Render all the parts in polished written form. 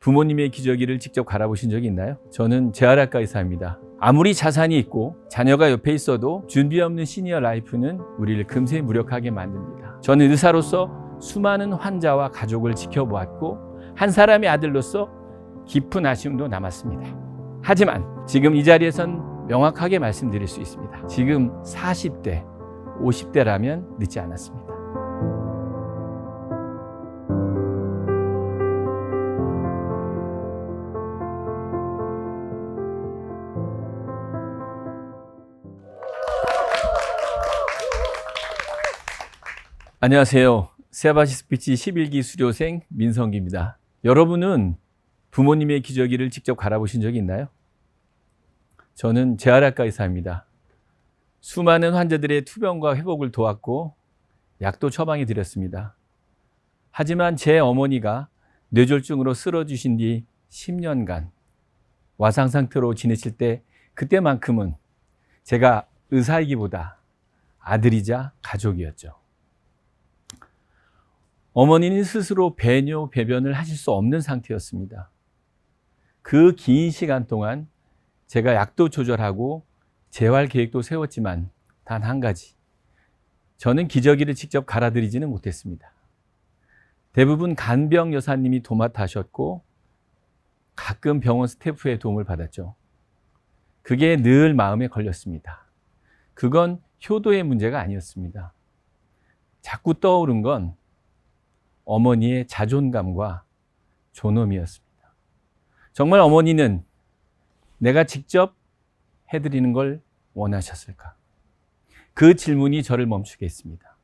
부모님의 기저귀를 직접 갈아보신 적이 있나요? 저는 재활학과 의사입니다. 아무리 자산이 있고 자녀가 옆에 있어도 준비 없는 시니어 라이프는 우리를 금세 무력하게 만듭니다. 저는 의사로서 수많은 환자와 가족을 지켜보았고 한 사람의 아들로서 깊은 아쉬움도 남았습니다. 하지만 지금 이 자리에선 명확하게 말씀드릴 수 있습니다. 지금 40대, 50대라면 늦지 않았습니다. 안녕하세요. 세아바시 스피치 11기 수료생 민성기입니다. 여러분은 부모님의 기저귀를 직접 갈아보신 적이 있나요? 저는 재활학과 의사입니다. 수많은 환자들의 투병과 회복을 도왔고 약도 처방해 드렸습니다. 하지만 제 어머니가 뇌졸중으로 쓰러지신 뒤 10년간 와상 상태로 지내실 때 그때만큼은 제가 의사이기보다 아들이자 가족이었죠. 어머니는 스스로 배뇨, 배변을 하실 수 없는 상태였습니다. 그 긴 시간 동안 제가 약도 조절하고 재활 계획도 세웠지만 단 한 가지, 저는 기저귀를 직접 갈아드리지는 못했습니다. 대부분 간병 여사님이 도맡아 하셨고 가끔 병원 스태프의 도움을 받았죠. 그게 늘 마음에 걸렸습니다. 그건 효도의 문제가 아니었습니다. 자꾸 떠오른 건 어머니의 자존감과 존엄이었습니다. 정말 어머니는 내가 직접 해드리는 걸 원하셨을까? 그 질문이 저를 멈추게 했습니다.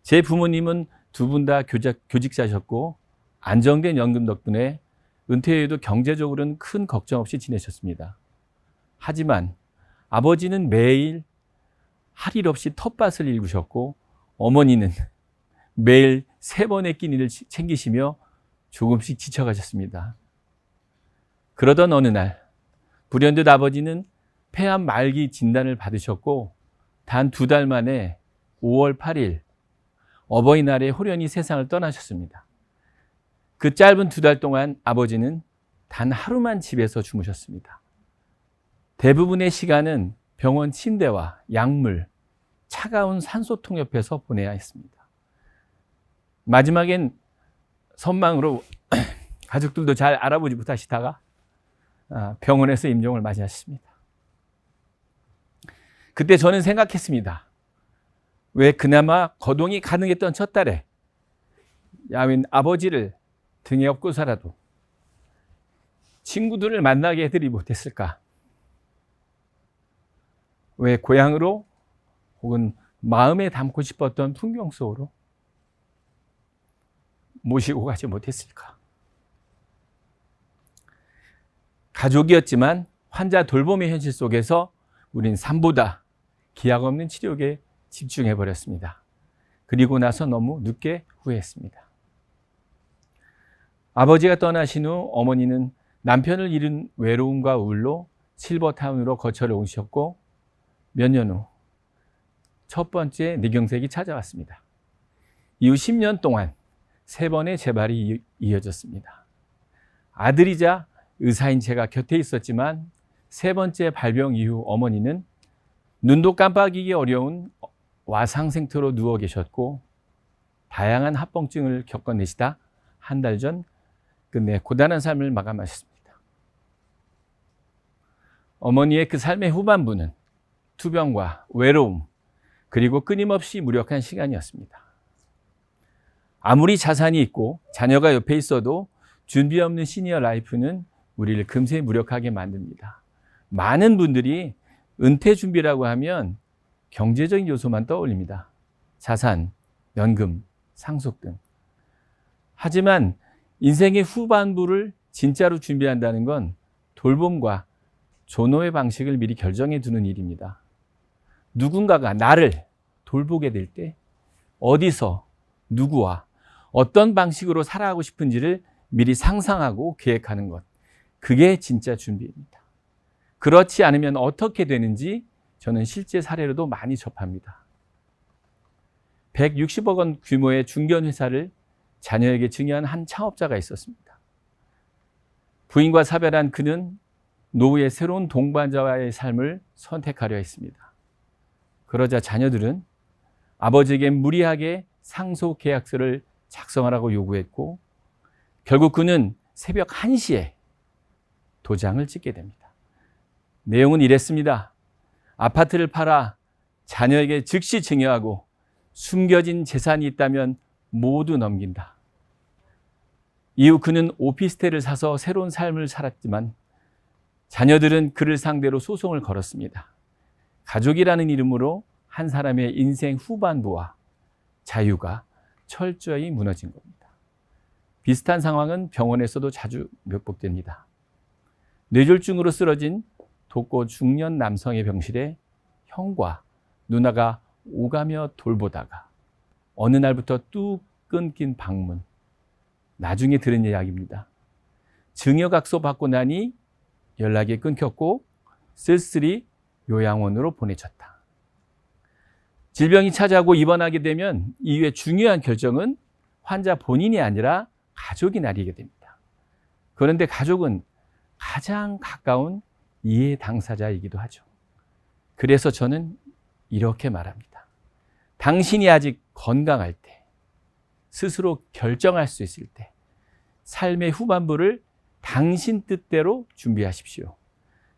제 부모님은 두 분 다 교직자셨고 안정된 연금 덕분에 은퇴 후에도 경제적으로는 큰 걱정 없이 지내셨습니다. 하지만 아버지는 매일 할 일 없이 텃밭을 일구셨고 어머니는 매일 3번의 끼니를 챙기시며 조금씩 지쳐가셨습니다. 그러던 어느 날 불현듯 아버지는 폐암 말기 진단을 받으셨고 단 2달 만에 5월 8일 어버이날에 호련히 세상을 떠나셨습니다. 그 짧은 2달 동안 아버지는 단 하루만 집에서 주무셨습니다. 대부분의 시간은 병원 침대와 약물, 차가운 산소통 옆에서 보내야 했습니다. 마지막엔 선망으로 가족들도 잘 알아보지 못하시다가 병원에서 임종을 맞이하셨습니다. 그때 저는 생각했습니다. 왜 그나마 거동이 가능했던 첫 달에 야윈 아버지를 등에 업고서라도 친구들을 만나게 해드리지 못했을까? 왜 고향으로 혹은 마음에 담고 싶었던 풍경 속으로 모시고 가지 못했을까? 가족이었지만 환자 돌봄의 현실 속에서 우린 삶보다 기약 없는 치료에 집중해버렸습니다. 그리고 나서 너무 늦게 후회했습니다. 아버지가 떠나신 후 어머니는 남편을 잃은 외로움과 우울로 실버타운으로 거처를 옮기셨고 몇 년 후 첫 번째 뇌경색이 찾아왔습니다. 이후 10년 동안 3번의 재발이 이어졌습니다. 아들이자 의사인 제가 곁에 있었지만 3번째 발병 이후 어머니는 눈도 깜빡이기 어려운 와상 상태로 누워 계셨고 다양한 합병증을 겪어내시다 한 달 전 끝내 고단한 삶을 마감하셨습니다. 어머니의 그 삶의 후반부는 투병과 외로움 그리고 끊임없이 무력한 시간이었습니다. 아무리 자산이 있고 자녀가 옆에 있어도 준비 없는 시니어 라이프는 우리를 금세 무력하게 만듭니다. 많은 분들이 은퇴 준비라고 하면 경제적인 요소만 떠올립니다. 자산, 연금, 상속 등. 하지만 인생의 후반부를 진짜로 준비한다는 건 돌봄과 존엄의 방식을 미리 결정해 두는 일입니다. 누군가가 나를 돌보게 될 때 어디서 누구와 어떤 방식으로 살아가고 싶은지를 미리 상상하고 계획하는 것. 그게 진짜 준비입니다. 그렇지 않으면 어떻게 되는지 저는 실제 사례로도 많이 접합니다. 160억 원 규모의 중견회사를 자녀에게 증여한 한 창업자가 있었습니다. 부인과 사별한 그는 노후의 새로운 동반자와의 삶을 선택하려 했습니다. 그러자 자녀들은 아버지에게 무리하게 상속 계약서를 작성하라고 요구했고 결국 그는 새벽 1시에 도장을 찍게 됩니다. 내용은 이랬습니다. 아파트를 팔아 자녀에게 즉시 증여하고 숨겨진 재산이 있다면 모두 넘긴다. 이후 그는 오피스텔을 사서 새로운 삶을 살았지만 자녀들은 그를 상대로 소송을 걸었습니다. 가족이라는 이름으로 한 사람의 인생 후반부와 자유가 철저히 무너진 겁니다. 비슷한 상황은 병원에서도 자주 목격됩니다. 뇌졸중으로 쓰러진 독거 중년 남성의 병실에 형과 누나가 오가며 돌보다가 어느 날부터 뚝 끊긴 방문. 나중에 들은 이야기입니다. 증여각서 받고 나니 연락이 끊겼고 쓸쓸히 요양원으로 보내졌다. 질병이 찾아오고 입원하게 되면 이후에 중요한 결정은 환자 본인이 아니라 가족이 내리게 됩니다. 그런데 가족은 가장 가까운 이해 당사자이기도 하죠. 그래서 저는 이렇게 말합니다. 당신이 아직 건강할 때, 스스로 결정할 수 있을 때, 삶의 후반부를 당신 뜻대로 준비하십시오.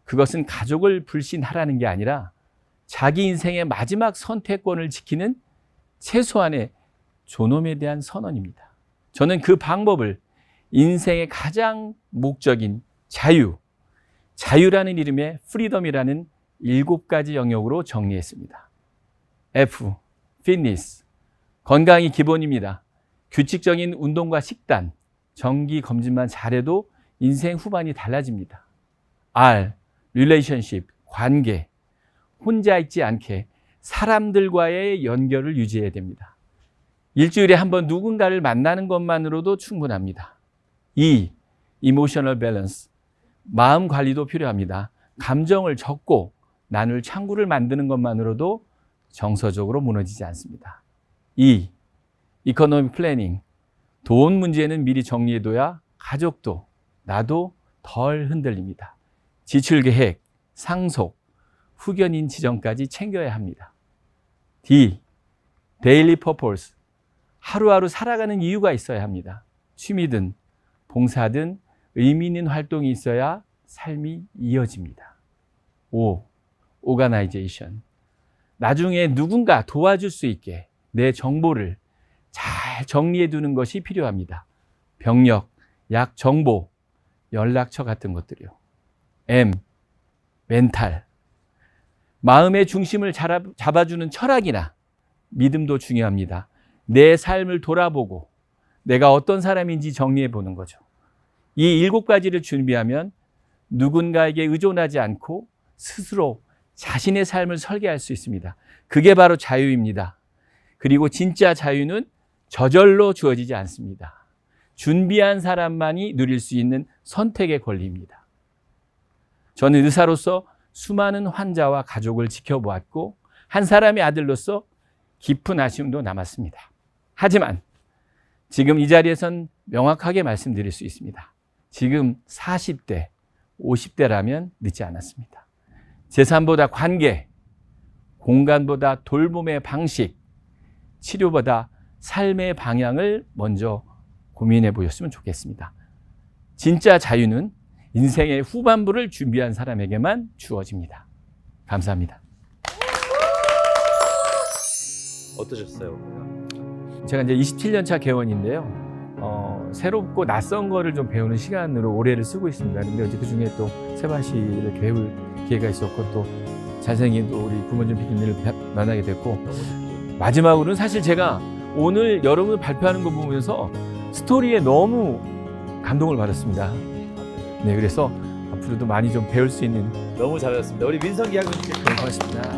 그것은 가족을 불신하라는 게 아니라 자기 인생의 마지막 선택권을 지키는 최소한의 존엄에 대한 선언입니다. 저는 그 방법을 인생의 가장 목적인 자유라는 이름의 프리덤이라는 7가지 영역으로 정리했습니다. F, 피트니스, 건강이 기본입니다. 규칙적인 운동과 식단, 정기 검진만 잘해도 인생 후반이 달라집니다. R, relationship, 관계, 혼자 있지 않게 사람들과의 연결을 유지해야 됩니다. 일주일에 한 번 누군가를 만나는 것만으로도 충분합니다. E, emotional balance, 마음 관리도 필요합니다. 감정을 적고 나눌 창구를 만드는 것만으로도 정서적으로 무너지지 않습니다. E, economic planning, 돈 문제는 미리 정리해둬야 가족도 나도 덜 흔들립니다. 지출 계획, 상속, 후견인 지정까지 챙겨야 합니다. D, daily purpose, 하루하루 살아가는 이유가 있어야 합니다. 취미든 봉사든 의미 있는 활동이 있어야 삶이 이어집니다. O, organization, 나중에 누군가 도와줄 수 있게 내 정보를 잘 정리해 두는 것이 필요합니다. 병력, 약 정보, 연락처 같은 것들이요. M, 멘탈, 마음의 중심을 잡아주는 철학이나 믿음도 중요합니다. 내 삶을 돌아보고 내가 어떤 사람인지 정리해 보는 거죠. 이 7가지를 준비하면 누군가에게 의존하지 않고 스스로 자신의 삶을 설계할 수 있습니다. 그게 바로 자유입니다. 그리고 진짜 자유는 저절로 주어지지 않습니다. 준비한 사람만이 누릴 수 있는 선택의 권리입니다. 저는 의사로서 수많은 환자와 가족을 지켜보았고 한 사람의 아들로서 깊은 아쉬움도 남았습니다. 하지만 지금 이 자리에선 명확하게 말씀드릴 수 있습니다. 지금 40대, 50대라면 늦지 않았습니다. 재산보다 관계, 공간보다 돌봄의 방식, 치료보다 삶의 방향을 먼저 고민해 보셨으면 좋겠습니다. 진짜 자유는 인생의 후반부를 준비한 사람에게만 주어집니다. 감사합니다. 어떠셨어요? 제가 이제 27년 차 개원인데요. 새롭고 낯선 거를 좀 배우는 시간으로 올해를 쓰고 있습니다. 근데 그 중에 또 세반 씨를 배울 기회가 있었고 또 잘생긴 또 우리 구문준 PD님을 만나게 됐고 마지막으로는 사실 제가 오늘 여러분을 발표하는 거 보면서 스토리에 너무 감동을 받았습니다. 네, 그래서 앞으로도 많이 좀 배울 수 있는 너무 잘하셨습니다. 우리 민성기 학생님 고맙습니다.